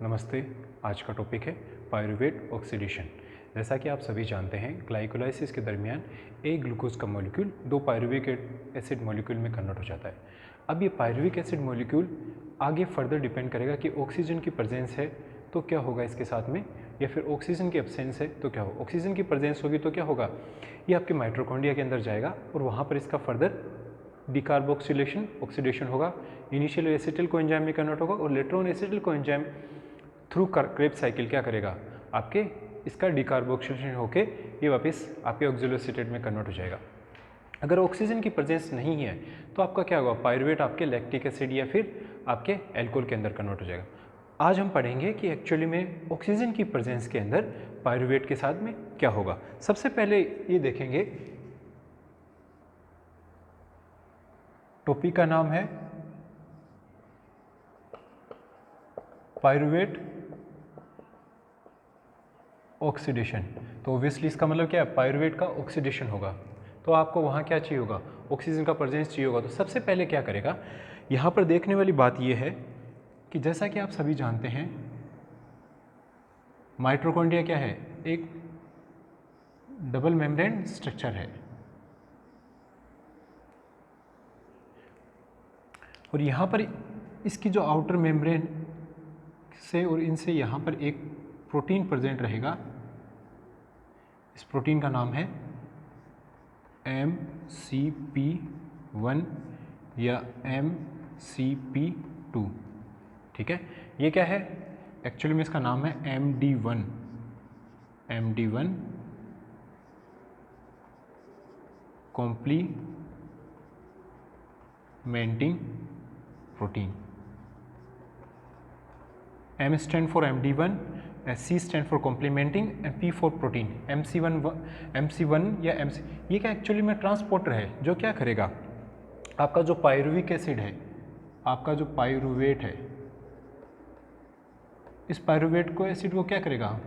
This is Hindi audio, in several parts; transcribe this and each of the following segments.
नमस्ते। आज का टॉपिक है पायरुवेट ऑक्सीडेशन। जैसा कि आप सभी जानते हैं, ग्लाइकोलाइसिस के दरमियान एक ग्लूकोज का मॉलिक्यूल दो पायरुविक एसिड मॉलिक्यूल में कन्वर्ट हो जाता है। अब ये पायरुविक एसिड मॉलिक्यूल आगे फर्दर डिपेंड करेगा कि ऑक्सीजन की प्रेजेंस है तो क्या होगा इसके साथ में, या फिर ऑक्सीजन की एब्सेंस है तो क्या होगा। ऑक्सीजन की प्रेजेंस होगी तो क्या होगा, ये आपके माइटोकॉन्ड्रिया के अंदर जाएगा और वहाँ पर इसका फर्दर डिकार्बोक्सिलेशन ऑक्सीडेशन होगा। इनिशियल एसिटिल कोएंजाइम में कन्वर्ट होगा और later on acetyl coenzyme through Krebs cycle क्या करेगा, आपके इसका डिकार्बोक्सिलेशन होके ये वापस आपके ऑक्सिलोएसिटेट में कन्वर्ट हो जाएगा। अगर ऑक्सीजन की प्रेजेंस नहीं है तो आपका क्या होगा, पायरुवेट आपके लैक्टिक एसिड या फिर आपके एल्कोहल के अंदर कन्वर्ट हो जाएगा। आज हम पढ़ेंगे कि एक्चुअली में ऑक्सीजन की प्रेजेंस के अंदर पायरुवेट के साथ में क्या होगा। सबसे पहले ये देखेंगे, टॉपिक का नाम है पायरुवेट ऑक्सीडेशन। तो ऑब्वियसली इसका मतलब क्या है, पायरुवेट का ऑक्सीडेशन होगा। तो आपको वहाँ क्या चाहिए होगा, ऑक्सीजन का प्रेजेंस चाहिए होगा। तो सबसे पहले क्या करेगा, यहाँ पर देखने वाली बात यह है कि जैसा कि आप सभी जानते हैं, माइटोकॉन्ड्रिया क्या है, एक डबल मेम्ब्रेन स्ट्रक्चर है और यहाँ पर इसकी जो आउटर मेम्ब्रेन से और इनसे यहाँ पर एक प्रोटीन प्रेजेंट रहेगा। इस प्रोटीन का नाम है MCP1 या MCP2। ठीक है, ये क्या है, एक्चुअली में इसका नाम है MD1 complementing protein. M stand for MD1, C stand for complementing and P for protein. MC1 या MC, ये क्या एक्चुअली में ट्रांसपोर्टर है जो क्या करेगा, आपका जो पायरुविक एसिड है, आपका जो पायरुवेट है, इस पायरुवेट को एसिड को क्या करेगा,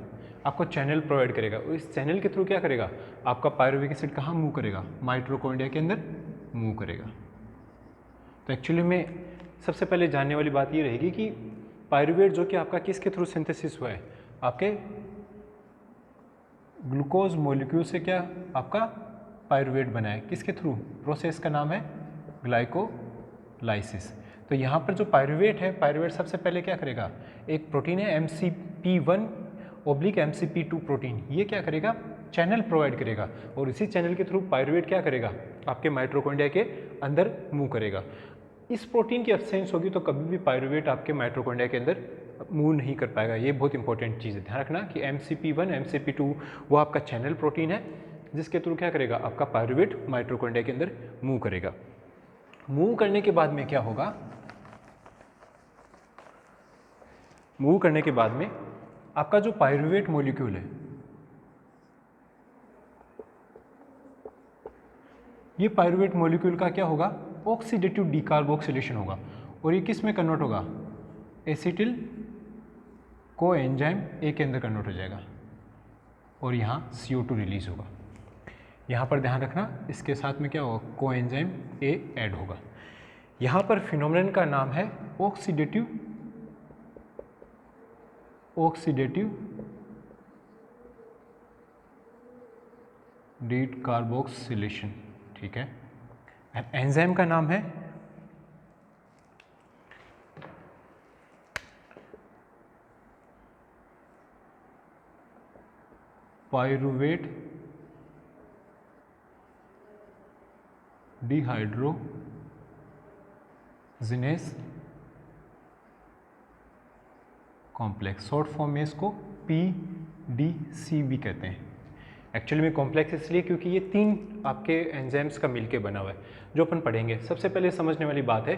आपको चैनल प्रोवाइड करेगा और इस चैनल के थ्रू क्या करेगा, आपका पायरुविक एसिड कहाँ मूव करेगा, माइटोकॉन्ड्रिया के अंदर मूव करेगा। तो एक्चुअली में सबसे पहले जानने वाली बात ये रहेगी कि पायरुवेट जो कि आपका किसके थ्रू सिंथेसिस हुआ है, आपके ग्लूकोज मॉलिक्यूल से क्या आपका पायरुवेट बना है, किसके थ्रू, प्रोसेस का नाम है ग्लाइकोलाइसिस। तो यहाँ पर जो पायरुवेट है, पायरुवेट सबसे पहले क्या करेगा, एक प्रोटीन है MCP1/MCP2 प्रोटीन, ये क्या करेगा, चैनल प्रोवाइड करेगा और इसी चैनल के थ्रू पायरुवेट क्या करेगा, आपके माइटोकॉन्ड्रिया के अंदर मूव करेगा। इस प्रोटीन की एब्सेंस होगी तो कभी भी पायरुवेट आपके माइटोकॉन्ड्रिया के अंदर मूव नहीं कर पाएगा। ये बहुत इंपॉर्टेंट चीज़ है, ध्यान रखना कि MCP1 MCP2 वो आपका चैनल प्रोटीन है जिसके थ्रू क्या करेगा, आपका पायरुवेट माइटोकॉन्ड्रिया के अंदर मूव करेगा। मूव करने के बाद में क्या होगा, मूव करने के बाद में आपका जो पायरुवेट मॉलिक्यूल है, ये पायरुवेट मॉलिक्यूल का क्या होगा, ऑक्सीडेटिव डिकार्बोक्सिलेशन होगा और ये किस में कन्वर्ट होगा, एसिटिल कोएंजाइम ए के अंदर कन्वर्ट हो जाएगा और यहाँ CO2 रिलीज होगा। यहाँ पर ध्यान रखना, इसके साथ में क्या होगा, कोएंजाइम ए ऐड होगा। यहाँ पर फिनोमेनन का नाम है ऑक्सीडेटिव डिकार्बोक्सिलेशन। ठीक है, एंजाइम का नाम है pyruvate dehydrogenase complex. Short form में इसको PDC भी कहते हैं। एक्चुअली में कॉम्प्लेक्स इसलिए क्योंकि ये तीन आपके एंजाइम्स का मिलके बना हुआ है जो अपन पढ़ेंगे। सबसे पहले समझने वाली बात है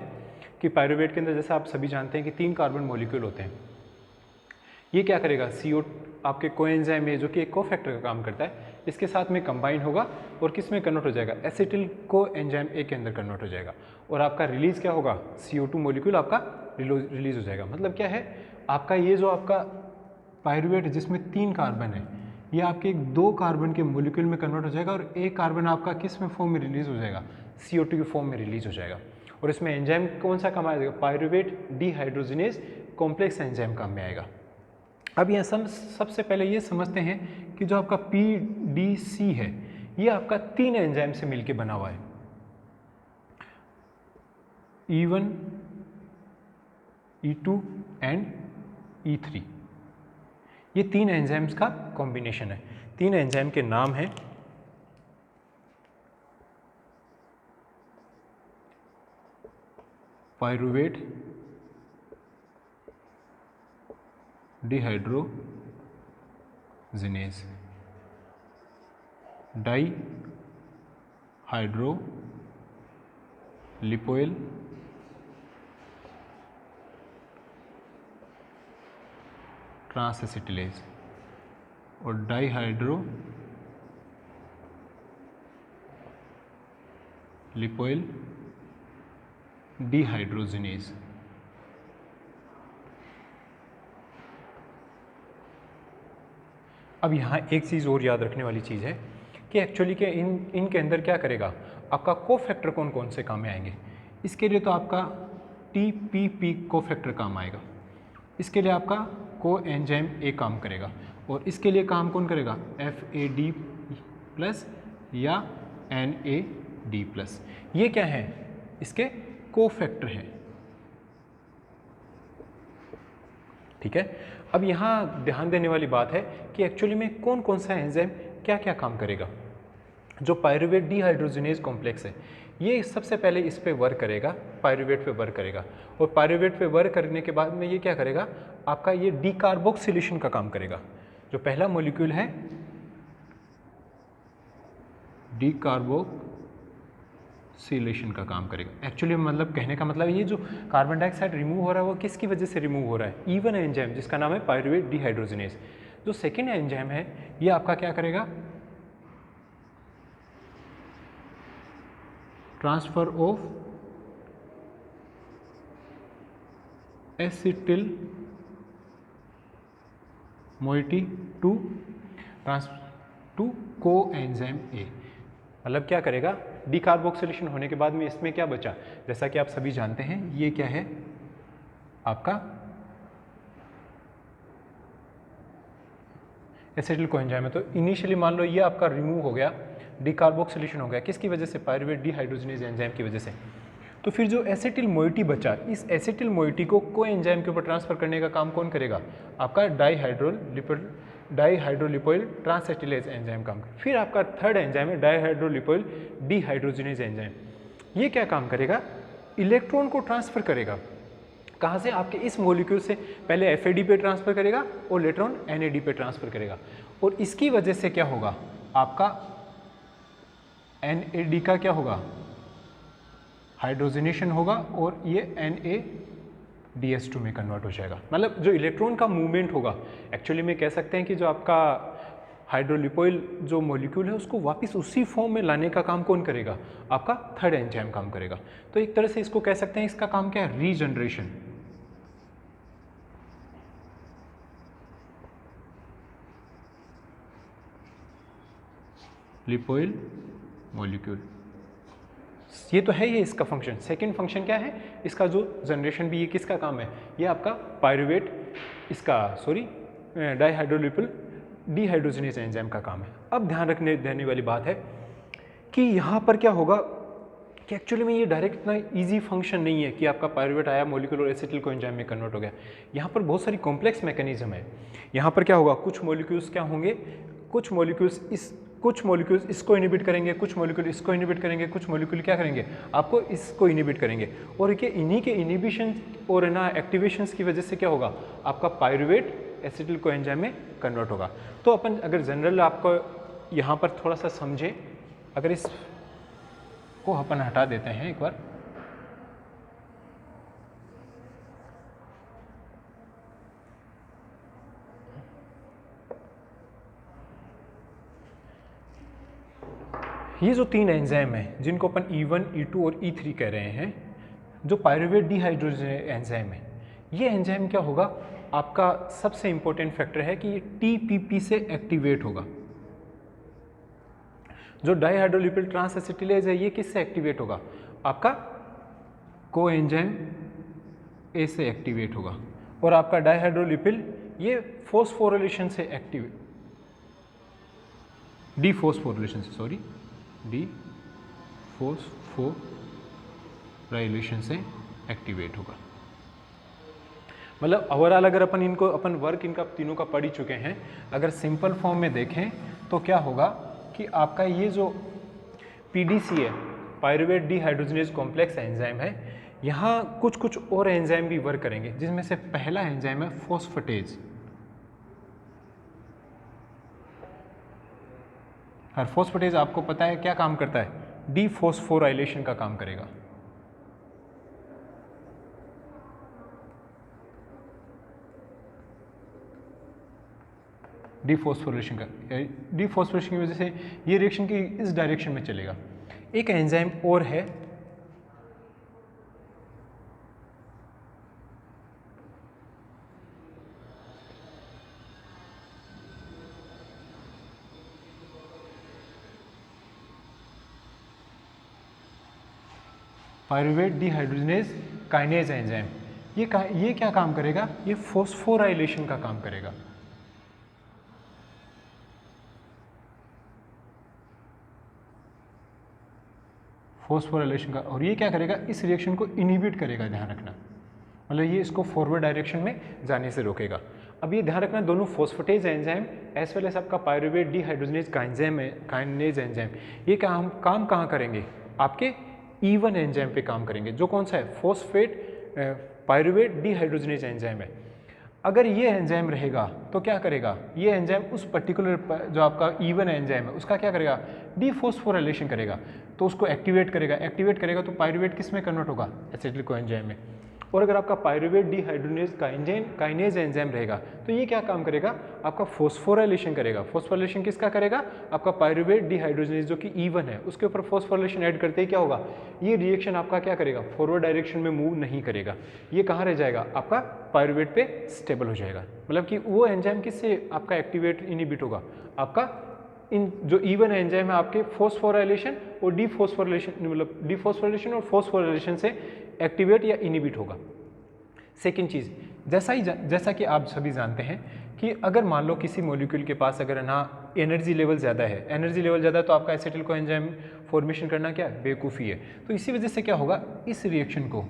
कि पायरुवेट के अंदर जैसा आप सभी जानते हैं कि 3 कार्बन मॉलिक्यूल होते हैं। ये क्या करेगा, CO आपके कोएंजाइम है जो कि एक कोफैक्टर का काम करता है, इसके साथ में कंबाइन होगा और किस में कन्वर्ट हो जाएगा, एसिटिल कोएंजाइम ए के अंदर कन्वर्ट हो जाएगा और आपका रिलीज क्या होगा, CO2 मॉलिक्यूल आपका रिलीज हो जाएगा। मतलब क्या है, आपका ये जो आपका पायरुवेट जिसमें 3 कार्बन है, ये आपके 2 कार्बन के मॉलिक्यूल में कन्वर्ट हो जाएगा और एक कार्बन आपका किस में फॉर्म में रिलीज हो जाएगा, CO2 की फॉर्म में रिलीज हो जाएगा। और इसमें एंजाइम कौन सा काम आएगा, पायरुवेट डिहाइड्रोजिनेज कॉम्प्लेक्स एंजाइम काम में आएगा। अब यहाँ सबसे पहले ये समझते हैं कि जो आपका PDC है ये आपका 3 एंजाइम से मिलके बना हुआ है, E1, E2 एंड E3। ये 3 एंजाइम्स का कॉम्बिनेशन है। 3 एंजाइम के नाम हैं पायरुवेट डिहाइड्रोजिनेज, डाई हाइड्रो लिपोइल ट्रांसएसिटिलेज और डाईहाइड्रो लिपोइल डिहाइड्रोजिनेज। अब यहाँ एक चीज़ और याद रखने वाली चीज़ है कि एक्चुअली के इनके अंदर क्या करेगा, आपका कोफैक्टर कौन कौन से काम में आएंगे। इसके लिए तो आपका TPP कोफैक्टर काम आएगा, इसके लिए आपका को एंजाइम ए काम करेगा, और इसके लिए काम कौन करेगा, FAD प्लस या NAD प्लस। ये क्या है, इसके कोफैक्टर हैं। ठीक है। अब यहाँ ध्यान देने वाली बात है कि एक्चुअली में कौन कौन सा एंजाइम क्या क्या काम करेगा। जो पायरुवेट डिहाइड्रोजिनेज कॉम्प्लेक्स है ये सबसे पहले इस पे वर्क करेगा, पायरुवेट पे वर्क करेगा, और पायरुवेट पे वर्क करने के बाद में ये क्या करेगा, आपका ये डीकार्बोक्सिलेशन का काम करेगा। जो पहला मॉलिक्यूल है डीकार्बोक्सिलेशन का काम करेगा। एक्चुअली मतलब कहने का मतलब ये जो कार्बन डाइऑक्साइड रिमूव हो रहा है वो किसकी वजह से रिमूव हो रहा है, E1 एंजाइम जिसका नाम है पायरुवेट डिहाइड्रोजिनेज। जो सेकेंड एंजाइम है ये आपका क्या करेगा, transfer of acetyl moiety to coenzyme A. मतलब क्या करेगा, डीकार्बोक्सिलेशन होने के बाद में इसमें क्या बचा, जैसा कि आप सभी जानते हैं ये क्या है आपका एसिटिल कोएंजाइम है। तो इनिशियली मान लो ये आपका रिमूव हो गया, डीकार्बोक्सिलेशन हो गया, किसकी वजह से, पायरुवेट डिहाइड्रोजिनेज एंजाइम की वजह से। तो फिर जो एसिटिल मोइटी बचा, इस एसिटिल मोइटी को कोएंजाइम के ऊपर ट्रांसफर करने का काम कौन करेगा, आपका डाईहाइड्रोलिपोइल ट्रांसएसिटिलेज एंजाइम काम करेगा। फिर आपका थर्ड एंजाइम है डाईहाइड्रोलिपोइल डिहाइड्रोजिनेज एंजाइम। ये क्या काम करेगा, इलेक्ट्रॉन को ट्रांसफर करेगा। कहाँ से, आपके इस मॉलिक्यूल से पहले FAD पे ट्रांसफर करेगा और लेटर ऑन NAD पे ट्रांसफर करेगा, और इसकी वजह से क्या होगा, आपका NAD का क्या होगा, हाइड्रोजनेशन होगा और ये NADH2 में कन्वर्ट हो जाएगा। मतलब जो इलेक्ट्रॉन का मूवमेंट होगा, एक्चुअली में कह सकते हैं कि जो आपका हाइड्रोलिपोइल जो मॉलिक्यूल है उसको वापस उसी फॉर्म में लाने का काम कौन करेगा, आपका थर्ड एंजाइम काम करेगा। तो एक तरह से इसको कह सकते हैं इसका काम क्या है, रीजनरेशन। लिपोइल मॉलिक्यूल, ये तो है ये इसका फंक्शन। सेकंड फंक्शन क्या है इसका, जो जनरेशन भी, ये किसका काम है, ये आपका पायरुवेट इसका डाईहाइड्रोलिपोइल डिहाइड्रोजिनेज एंजाइम का काम है। अब ध्यान रखने देने वाली बात है कि यहाँ पर क्या होगा कि एक्चुअली में ये डायरेक्ट इतना इजी फंक्शन नहीं है कि आपका पायरुवेट आया मॉलिक्यूल और एसिटिल कोएंजाइम में कन्वर्ट हो गया। यहाँ पर बहुत सारी कॉम्प्लेक्स मैकेनिज्म है। यहाँ पर क्या होगा, कुछ मॉलिक्यूल्स क्या होंगे, कुछ मॉलिक्यूल्स इसको इनिबिट करेंगे, कुछ मॉलिक्यूल इसको इनिबिट करेंगे, कुछ मॉलिक्यूल क्या करेंगे, आपको इसको इनिबिट करेंगे, और इन्हीं के इनिबिशन और ना एक्टिवेशंस की वजह से क्या होगा, आपका पायरुवेट एसिटिल कोएंजाइम में कन्वर्ट होगा। तो अपन अगर जनरल आपको यहाँ पर थोड़ा सा समझें, अगर इस को अपन हटा देते हैं एक बार, ये जो तीन एंजाइम हैं जिनको अपन E1, E2 और E3 कह रहे हैं, जो पायरुवेट डिहाइड्रोजिनेज एंजाइम है, ये एंजाइम क्या होगा, आपका सबसे इंपॉर्टेंट फैक्टर है कि ये TPP से एक्टिवेट होगा। जो डाईहाइड्रोलिपोइल ट्रांसएसिटिलेज है ये किससे एक्टिवेट होगा, आपका कोएंजाइम A से एक्टिवेट होगा, और आपका डाईहाइड्रोलिपोइल ये फोस्फोराइलेशन से एक्टिव, डीफोस्फोराइलेशन से, सॉरी, डीफोस्फोराइलेशन से एक्टिवेट होगा। मतलब ओवरऑल अगर अपन वर्क इनका तीनों का पढ़ ही चुके हैं, अगर सिंपल फॉर्म में देखें तो क्या होगा कि आपका ये जो पीडीसी है, पायरुवेट डिहाइड्रोजनेज कॉम्प्लेक्स एंजाइम है, यहाँ कुछ और एंजाइम भी वर्क करेंगे, जिसमें से पहला एंजाइम है फॉस्फेटेज। और फॉस्फेटेज आपको पता है क्या काम करता है, डीफॉस्फोराइलेशन का काम करेगा। डीफॉस्फोरेशन की वजह से ये रिएक्शन की इस डायरेक्शन में चलेगा। एक एंजाइम और है पायरुवेट डिहाइड्रोजनेज काइनेज एंजाइम। ये क्या काम करेगा, ये फॉस्फोराइलेशन का काम करेगा। फॉस्फोराइलेशन का, और ये क्या करेगा, इस रिएक्शन को इनहिबिट करेगा, ध्यान रखना, मतलब ये इसको फॉरवर्ड डायरेक्शन में जाने से रोकेगा। अब ये ध्यान रखना, दोनों phosphatase enzyme as well as आपका पायरुवेट डिहाइड्रोजनेज काइनेज एंजाइम, ये काम कहाँ करेंगे, आपके E1 एंजाइम पे काम करेंगे, जो कौन सा है, फॉस्फेट पायरुवेट डिहाइड्रोजनेज एंजाइम है। अगर ये एंजाइम रहेगा तो क्या करेगा, ये एंजाइम उस पर्टिकुलर जो आपका E1 एंजाइम है उसका क्या करेगा, डीफॉस्फोराइलेशन करेगा, तो उसको एक्टिवेट करेगा तो पायरुवेट किस में कन्वर्ट होगा, एसिटिल कोएंजाइम में। और अगर आपका पायरुवेट डिहाइड्रोजनेज काइनेज एंजाइम रहेगा तो ये क्या काम करेगा, आपका फॉस्फोराइलेशन करेगा। फॉस्फोराइलेशन किसका करेगा, आपका पायरुवेट डिहाइड्रोजनेज जो कि E1 है उसके ऊपर फॉस्फोराइलेशन ऐड करते ही क्या होगा, ये रिएक्शन आपका क्या करेगा, फॉरवर्ड डायरेक्शन में मूव नहीं करेगा, ये कहाँ रह जाएगा, आपका पायरुवेट पे स्टेबल हो जाएगा। मतलब कि वो एंजाइम किससे आपका एक्टिवेट इनहिबिट होगा, आपका इन जो E1 एंजाइम है आपके फॉस्फोराइलेशन और डीफॉस्फोराइलेशन, मतलब डीफॉस्फोराइलेशन और फॉस्फोराइलेशन से एक्टिवेट या इनहिबिट होगा। सेकेंड चीज़, जैसा कि आप सभी जानते हैं कि अगर मान लो किसी मॉलिक्यूल के पास अगर ना एनर्जी लेवल ज़्यादा है, तो आपका एसिटिल कोएंजाइम फॉर्मेशन करना क्या है, बेवकूफ़ी है। तो इसी वजह से क्या होगा, इस रिएक्शन को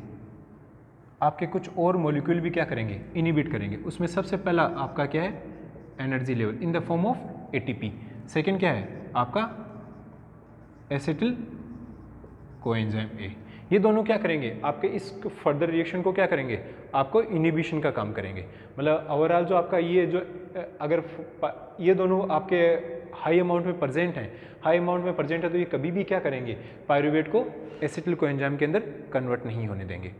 आपके कुछ और मॉलिक्यूल भी क्या करेंगे, इनहिबिट करेंगे। उसमें सबसे पहला आपका क्या है, energy level in the form of ATP। Second क्या है आपका एसिटिल कोएंजाइम A। ये दोनों क्या करेंगे, आपके इस फर्दर रिएक्शन को क्या करेंगे, आपको इनहिबिशन का काम करेंगे। मतलब ओवरऑल जो आपका ये जो अगर ये दोनों आपके हाई अमाउंट में प्रेजेंट है तो ये कभी भी क्या करेंगे, पायरुवेट को एसिटिल कोएंजाइम के अंदर कन्वर्ट नहीं होने देंगे।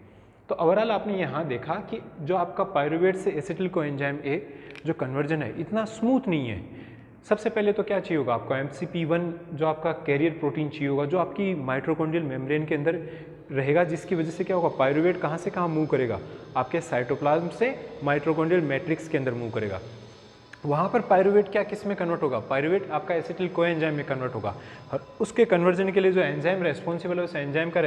तो ओवरऑल आपने यहाँ देखा कि जो आपका पायरुवेट से एसिटिल कोएंजाइम A जो कन्वर्जन है इतना स्मूथ नहीं है। सबसे पहले तो क्या चाहिए होगा आपको, MCP1 जो आपका कैरियर प्रोटीन चाहिए होगा, जो आपकी माइटोकॉन्ड्रियल मेम्ब्रेन के अंदर रहेगा, जिसकी वजह से क्या होगा, पायरुवेट कहाँ से कहाँ मूव करेगा, आपके साइटोप्लाज्म से माइटोकॉन्ड्रियल मैट्रिक्स के अंदर मूव करेगा। वहाँ पर पायरुवेट क्या किस में कन्वर्ट होगा, पायरुवेट आपका एसिटिल कोएंजाइम में कन्वर्ट होगा। और उसके कन्वर्जन के लिए जो एंजाइम रेस्पॉन्सिबल है उस एंजाइम का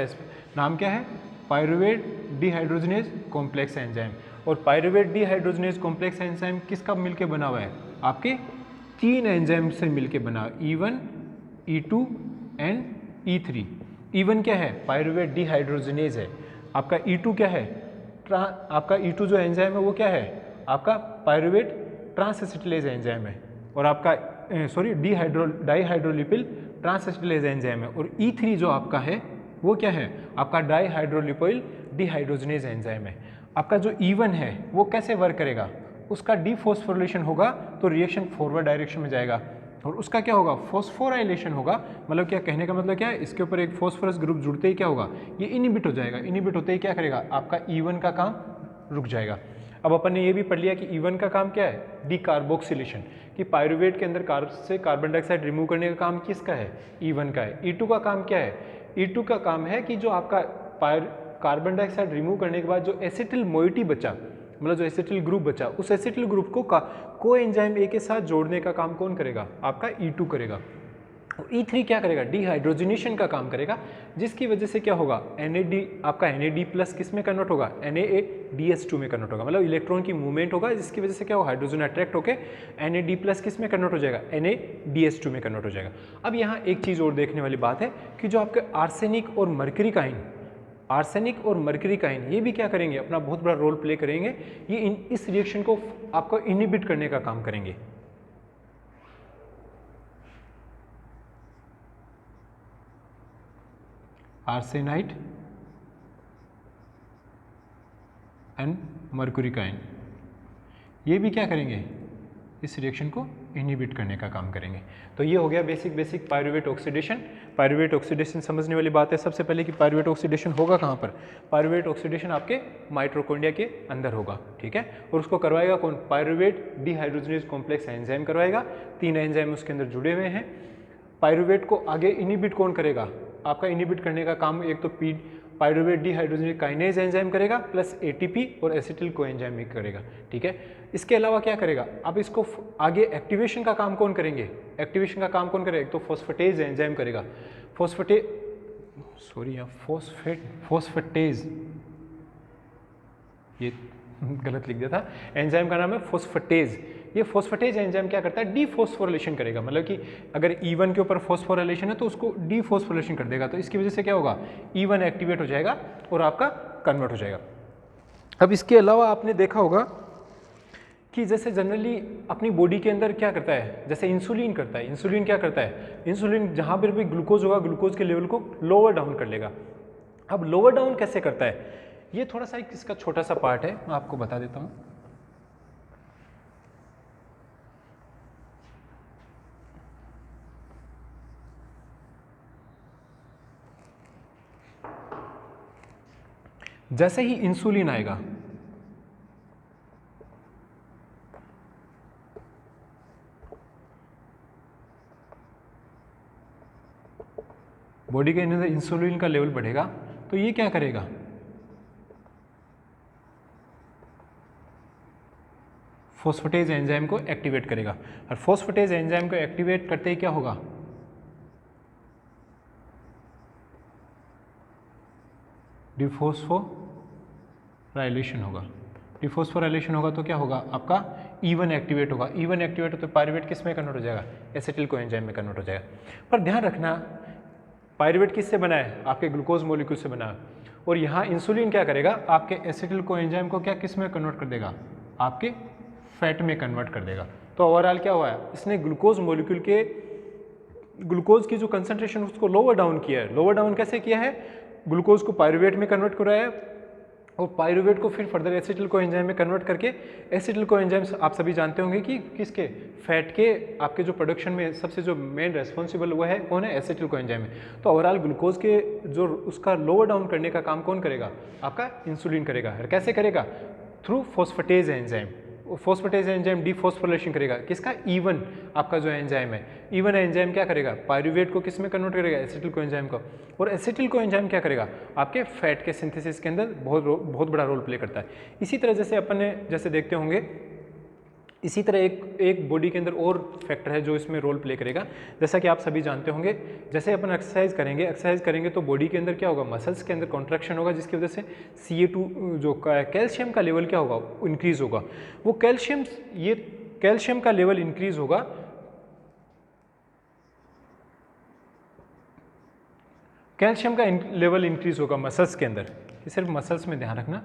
नाम क्या है, पायरुवेट डिहाइड्रोजनेज कॉम्प्लेक्स एंजाइम। और पायरुवेट डिहाइड्रोजनेज कॉम्प्लेक्स एंजाइम किसका मिलके बना हुआ है, आपके 3 एंजाइम से मिलके बना, E1, E2 and E3। E1 क्या है, पायरुवेट डिहाइड्रोजनेज है। आपका E2 क्या है, आपका E2 जो एंजाइम है वो क्या है, आपका पायरुवेट ट्रांसएसिटिलेज एंजाइम है। और आपका डाइहाइड्रोलिपिल ट्रांसएसिटिलेज एंजाइम है। और E3 जो आपका है वो क्या है, आपका डाइहाइड्रोलिपोइल डिहाइड्रोजनेज एंजाइम है। आपका जो E1 है वो कैसे वर्क करेगा, उसका डीफॉस्फोराइलेशन होगा तो रिएक्शन फॉरवर्ड डायरेक्शन में जाएगा, और उसका क्या होगा, फॉस्फोराइलेशन होगा। मतलब क्या कहने का मतलब क्या है, इसके ऊपर एक फॉस्फोरस ग्रुप जुड़ते ही क्या होगा, ये इनहिबिट हो जाएगा। इनहिबिट होते ही क्या करेगा, आपका E1 का काम रुक जाएगा। अब अपन ने ये भी पढ़ लिया कि E1 का काम क्या है, डीकार्बोक्सिलेशन, कि पायरुवेट के अंदर से कार्बन डाइऑक्साइड रिमूव करने का काम किसका है, E1 का है। E2 का काम क्या है, E2 का काम है कि जो आपका कार्बन डाइऑक्साइड रिमूव करने के बाद जो एसिटिल मोइटी बचा, मतलब जो एसिटिल ग्रुप बचा, उस एसिटिल ग्रुप को कोएंजाइम A के साथ जोड़ने का काम कौन करेगा, आपका E2 करेगा। E3 क्या करेगा, डिहाइड्रोजनेशन का काम करेगा, जिसकी वजह से क्या होगा, NAD आपका NAD प्लस किस में कन्वर्ट होगा, NaDH2 में कन्वर्ट होगा, मतलब इलेक्ट्रॉन की मूवमेंट होगा, जिसकी वजह से क्या होगा, हाइड्रोजन अट्रैक्ट होकर NAD प्लस किस में कन्वर्ट हो जाएगा, NaDH2 में कन्वर्ट हो जाएगा। अब यहाँ एक चीज़ और देखने वाली बात है कि जो आपके आर्सेनिक और मरकरी काइन ये भी क्या करेंगे, अपना बहुत बड़ा रोल प्ले करेंगे, ये इस रिएक्शन को आपको इनहिबिट करने का काम करेंगे। आर्सेनाइट एंड मरकुरी काइन ये भी क्या करेंगे, इस रिएक्शन को इनहिबिट करने का काम करेंगे। तो ये हो गया basic pyruvate oxidation. Pyruvate oxidation समझने वाली बात है सबसे पहले कि पायरुवेट ऑक्सीडेशन होगा कहाँ पर, पायरुवेट ऑक्सीडेशन आपके माइटोकॉन्ड्रिया के अंदर होगा, ठीक है, और उसको करवाएगा कौन, पायरुवेट डिहाइड्रोजनेज कॉम्प्लेक्स एंजाइम करवाएगा, 3 एंजाइम उसके अंदर जुड़े हुए हैं। पायरुवेट को आगे इनहिबिट कौन करेगा, आपका इनहिबिट करने का काम एक तो पायरुवेट डिहाइड्रोजनेज काइनेज एंजाइम करेगा प्लस ATP और एसिटिल कोएंजाइम भी करेगा, ठीक है। इसके अलावा क्या करेगा, अब इसको आगे एक्टिवेशन का काम कौन करेंगे, एक्टिवेशन का काम कौन करेगा, एक तो फॉस्फेटेज एंजाइम करेगा, फॉस्फेटेज ये गलत लिख दिया था, एंजाइम का नाम है फॉस्फेटेज। ये फॉस्फेटेज एंजाइम क्या करता है, डीफॉस्फोरिलेशन करेगा, मतलब कि अगर E1 के ऊपर फॉस्फोरिलेशन है तो उसको डीफॉस्फोरिलेशन कर देगा, तो इसकी वजह से क्या होगा, E1 एक्टिवेट हो जाएगा और आपका कन्वर्ट हो जाएगा। अब इसके अलावा आपने देखा होगा कि जैसे जनरली अपनी बॉडी के अंदर क्या करता है, जैसे इंसुलिन करता है, इंसुलिन क्या करता है, इंसुलिन जहाँ पर भी ग्लूकोज होगा ग्लूकोज के लेवल को लोअर डाउन कर लेगा। अब लोअर डाउन कैसे करता है, ये थोड़ा सा इसका छोटा सा पार्ट है, मैं आपको बता देता हूँ। जैसे ही इंसुलिन आएगा, बॉडी के अंदर इंसुलिन का लेवल बढ़ेगा, तो ये क्या करेगा, फॉस्फेटेज एंजाइम को एक्टिवेट करेगा, और फॉस्फेटेज एंजाइम को एक्टिवेट करते ही क्या होगा, डिफॉस्फोराइलेशन होगा। डिफॉस्फोराइलेशन होगा तो क्या होगा, आपका E1 एक्टिवेट होगा, E1 एक्टिवेट हो तो पायरुवेट किस में कन्वर्ट हो जाएगा, एसिटिल कोएंजाइम में कन्वर्ट हो जाएगा। पर ध्यान रखना पायरुवेट किससे बना है, आपके ग्लूकोज मॉलिक्यूल से बना है, और यहाँ इंसुलिन क्या करेगा, आपके एसिटिल कोएंजाइम को क्या किस में कन्वर्ट कर देगा, आपके फैट में कन्वर्ट कर देगा। तो ओवरऑल क्या हुआ है, इसने ग्लूकोज मॉलिक्यूल के ग्लूकोज की जो कंसंट्रेशन उसको लोअर डाउन किया है। लोअर डाउन कैसे किया है, ग्लूकोज को पायरुवेट में कन्वर्ट कराया है, और पायरुवेट को फिर फर्दर एसिटिल कोएंजाइम में कन्वर्ट करके, एसिटिल कोएंजाइम्स आप सभी जानते होंगे कि किसके, फैट के आपके जो प्रोडक्शन में सबसे जो मेन रेस्पॉन्सिबल हुआ है कौन है, एसिटिल कोएंजाइम है। तो ओवरऑल ग्लूकोज के जो उसका लोअर डाउन करने का काम कौन करेगा, आपका इंसुलिन करेगा। और कैसे करेगा, through phosphatase enzyme. Phosphatase enzyme dephosphorylation करेगा किसका, E1 आपका जो एंजाइम है, E1 एंजाइम क्या करेगा, पायरुवेट को किस में कन्वर्ट करेगा, एसिटिल कोएंजाइम को, और एसिटिल कोएंजाइम क्या करेगा, आपके फैट के सिंथेसिस के अंदर बहुत बड़ा रोल प्ले करता है। इसी तरह जैसे अपन ने जैसे देखते होंगे, इसी तरह एक बॉडी के अंदर और फैक्टर है जो इसमें रोल प्ले करेगा, जैसा कि आप सभी जानते होंगे, जैसे अपन एक्सरसाइज करेंगे तो बॉडी के अंदर क्या होगा, मसल्स के अंदर कॉन्ट्रैक्शन होगा, जिसकी वजह से Ca2 जो कैल्शियम का लेवल क्या होगा, इंक्रीज होगा। वो कैल्शियम का लेवल इंक्रीज होगा, कैल्शियम का लेवल इंक्रीज होगा मसल्स के अंदर, सिर्फ मसल्स में ध्यान रखना।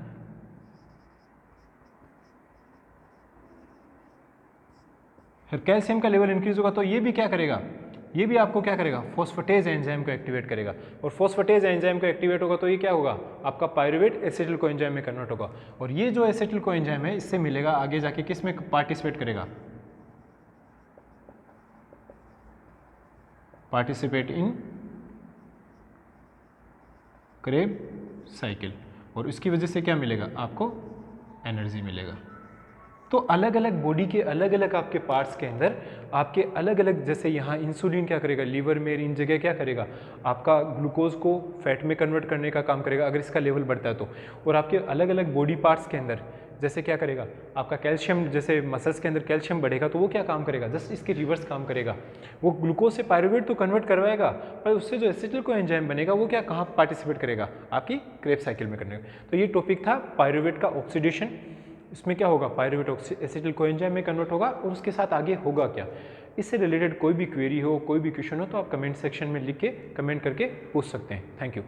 फिर कैल्शियम का लेवल इंक्रीज होगा तो ये भी क्या करेगा, ये भी आपको क्या करेगा, फॉस्फेटेज एंजाइम को एक्टिवेट करेगा, और फॉस्फेटेज एंजाइम को एक्टिवेट होगा तो ये क्या होगा, आपका पायरुवेट एसिटिल कोएंजाइम में कन्वर्ट होगा, और ये जो एसिटिल कोएंजाइम है इससे मिलेगा आगे जाके किस में पार्टिसिपेट करेगा, पार्टिसिपेट इन क्रेब साइकिल, और इसकी वजह से क्या मिलेगा, आपको एनर्जी मिलेगा। तो अलग अलग बॉडी के अलग अलग आपके पार्ट्स के अंदर आपके अलग अलग, जैसे यहाँ इंसुलिन क्या करेगा, लीवर में इन जगह क्या करेगा, आपका ग्लूकोज को फैट में कन्वर्ट करने का काम करेगा अगर इसका लेवल बढ़ता है तो, और आपके अलग अलग बॉडी पार्ट्स के अंदर जैसे क्या करेगा, आपका कैल्शियम, जैसे मसल्स के अंदर कैल्शियम बढ़ेगा तो वो क्या काम करेगा, जस्ट इसके रिवर्स काम करेगा। वो ग्लूकोज से पायरुवेट तो कन्वर्ट करवाएगा, पर उससे जो एसिटिल कोएंजाइम बनेगा वो क्या, कहाँ पार्टिसिपेट करेगा, आपकी क्रेब्स साइकिल में करने। तो ये टॉपिक था पायरुवेट का ऑक्सीडेशन। इसमें क्या होगा, पायरुवेट एसिटिल कोएंजाइम में कन्वर्ट होगा और उसके साथ आगे होगा क्या। इससे रिलेटेड कोई भी क्वेरी हो, कोई भी क्वेश्चन हो तो आप कमेंट सेक्शन में लिख के कमेंट करके पूछ सकते हैं। Thank you.